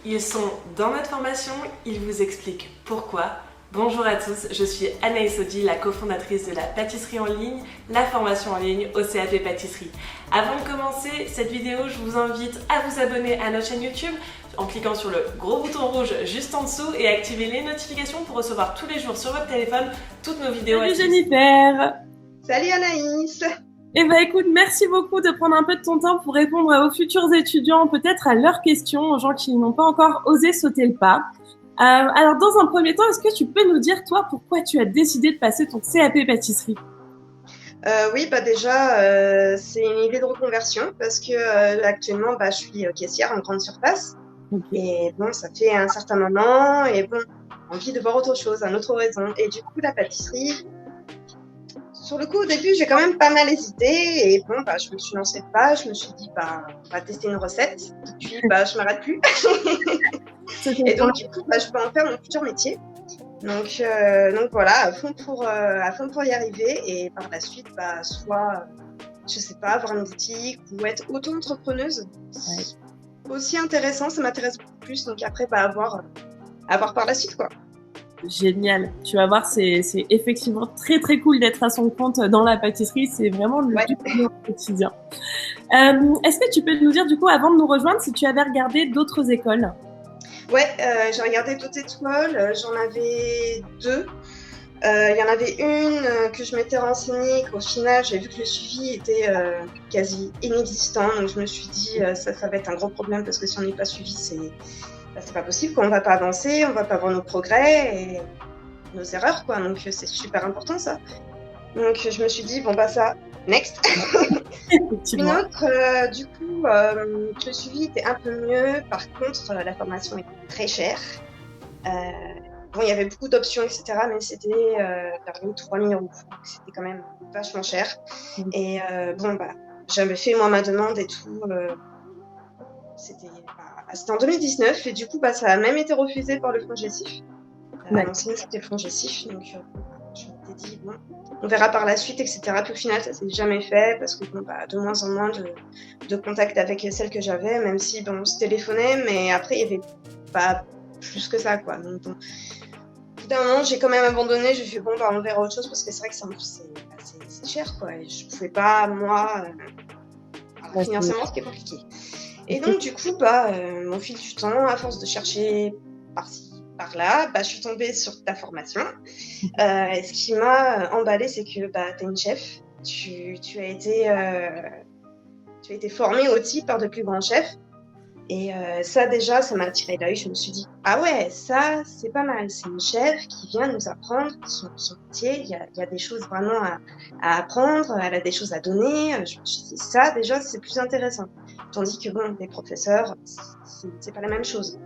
Ils sont dans notre formation, ils vous expliquent pourquoi. Bonjour à tous, je suis Anaïs Audi, la cofondatrice de la pâtisserie en ligne, la formation en ligne au CAP Pâtisserie. Avant de commencer cette vidéo, je vous invite à vous abonner à notre chaîne YouTube en cliquant sur le gros bouton rouge juste en dessous et activer les notifications pour recevoir tous les jours sur votre téléphone toutes nos vidéos. Salut Jennifer. Salut Anaïs. Eh ben écoute, merci beaucoup de prendre un peu de ton temps pour répondre aux futurs étudiants, peut-être à leurs questions, aux gens qui n'ont pas encore osé sauter le pas. Alors dans un premier temps, est-ce que tu peux nous dire toi pourquoi tu as décidé de passer ton CAP pâtisserie? Oui, déjà, c'est une idée de reconversion parce que actuellement, je suis caissière en grande surface. Et bon, ça fait un certain moment et bon, envie de voir autre chose, un autre horizon. Et du coup, la pâtisserie, sur le coup, au début, j'ai quand même pas mal hésité. Et bon, je me suis lancée pas. Je me suis dit, on va tester une recette. Depuis, je m'arrête plus. Et donc, du coup, je peux en faire mon futur métier. Donc voilà, à fond pour y arriver. Et par la suite, soit, je sais pas, avoir une boutique ou être auto-entrepreneuse. Ouais. Aussi intéressant, ça m'intéresse beaucoup plus. Donc après, à voir par la suite, quoi. Génial. Tu vas voir, c'est effectivement très très cool d'être à son compte dans la pâtisserie. C'est vraiment le but au quotidien. Est-ce que tu peux nous dire du coup, avant de nous rejoindre, si tu avais regardé d'autres écoles? Ouais, j'ai regardé d'autres écoles. J'en avais deux. Il y en avait une que je m'étais renseignée, qu'au final, j'ai vu que le suivi était quasi inexistant. Donc je me suis dit, ça va être un gros problème parce que si on n'est pas suivi, c'est pas possible, qu'on va pas avancer, on va pas voir nos progrès et nos erreurs, quoi. Donc c'est super important, ça. Donc je me suis dit, ça, next. Une autre, du coup, le suivi était un peu mieux. Par contre, la formation était très chère. Bon, il y avait beaucoup d'options, etc., mais c'était vers les 3 000 €. Donc c'était quand même vachement cher. Et j'avais fait moi ma demande et tout. C'était en 2019 et du coup, ça a même été refusé par le fonds GESIF. L'ancien, c'était le fonds GESIF. Donc je m'étais dit, bon, on verra par la suite, etc. Puis au final, ça s'est jamais fait parce que de moins en moins de contact avec celle que j'avais, même si on se téléphonait, mais après, il n'y avait pas plus que ça, quoi. Donc, au bout d'un moment, j'ai quand même abandonné. J'ai fait, on verra autre chose parce que c'est vrai que c'est cher, quoi. Et je pouvais pas, moi, financièrement, c'était compliqué. Et donc, du coup, au fil du temps, à force de chercher par-ci, par-là, je suis tombée sur ta formation. Et ce qui m'a emballée, c'est que t'es une chef. Tu as été formée au type par de plus grands chefs. Et ça, déjà, ça m'a attiré l'œil. Je me suis dit, ah ouais, ça, c'est pas mal. C'est une chef qui vient nous apprendre son métier. Il y a des choses vraiment à apprendre. Elle a des choses à donner. Je me suis dit, ça, déjà, c'est plus intéressant. Tandis que, des professeurs, c'est pas la même chose.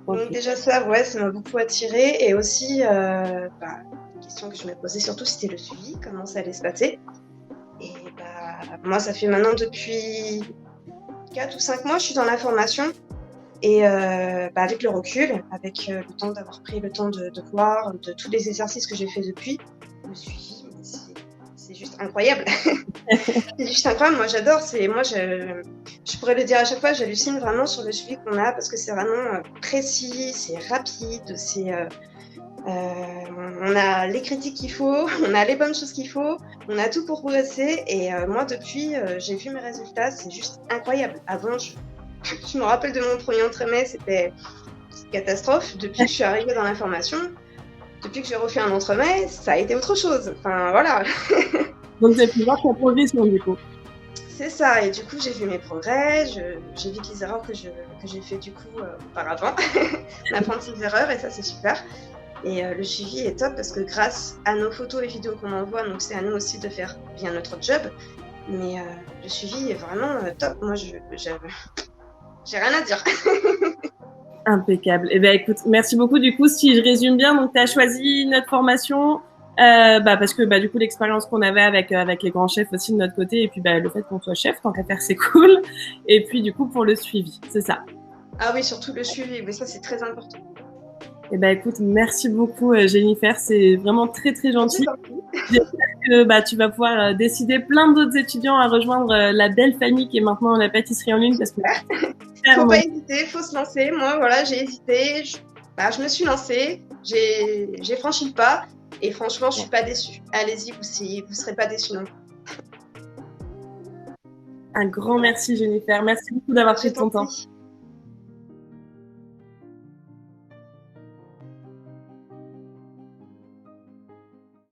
Donc déjà, ça, ouais, ça m'a beaucoup attirée. Et aussi, la question que je me posais surtout, c'était le suivi. Comment ça allait se passer. Et moi, ça fait maintenant depuis 4 ou 5 mois, je suis dans la formation et avec le recul, avec le temps d'avoir pris le temps de voir de tous les exercices que j'ai fait depuis, le suivi, c'est juste incroyable. C'est juste incroyable, moi j'adore, je pourrais le dire à chaque fois, j'hallucine vraiment sur le suivi qu'on a parce que c'est vraiment précis, c'est rapide, on a les critiques qu'il faut, on a les bonnes choses qu'il faut, on a tout pour progresser. Et moi, depuis, j'ai vu mes résultats, c'est juste incroyable. Avant, je me rappelle de mon premier entremet, c'était une catastrophe. Depuis que je suis arrivée dans la formation, depuis que j'ai refait un entremet, ça a été autre chose. Enfin, voilà. Donc, vous avez pu voir ta progression, du coup. C'est ça. Et du coup, j'ai vu mes progrès, j'évite les erreurs que j'ai fait du coup auparavant. On apprend de ces erreurs et ça, c'est super. Et le suivi est top parce que grâce à nos photos et vidéos qu'on envoie, donc c'est à nous aussi de faire bien notre job. Mais le suivi est vraiment top. Moi, j'ai rien à dire. Impeccable. Eh bien, écoute, merci beaucoup. Du coup, si je résume bien, donc tu as choisi notre formation parce que du coup, l'expérience qu'on avait avec les grands chefs aussi de notre côté, et puis le fait qu'on soit chef, tant qu'à faire, c'est cool. Et puis, du coup, pour le suivi, c'est ça. Ah oui, surtout le suivi, mais ça, c'est très important. Eh ben écoute, merci beaucoup Jennifer, c'est vraiment très très gentil. J'espère que tu vas pouvoir décider plein d'autres étudiants à rejoindre la belle famille qui est maintenant la pâtisserie en ligne parce que Faut pas hésiter, faut se lancer. Moi, voilà, j'ai hésité. Je me suis lancée. J'ai franchi le pas. Et franchement, je suis pas déçue. Allez-y, vous serez pas déçus non plus. Un grand merci Jennifer. Merci beaucoup d'avoir pris ton temps.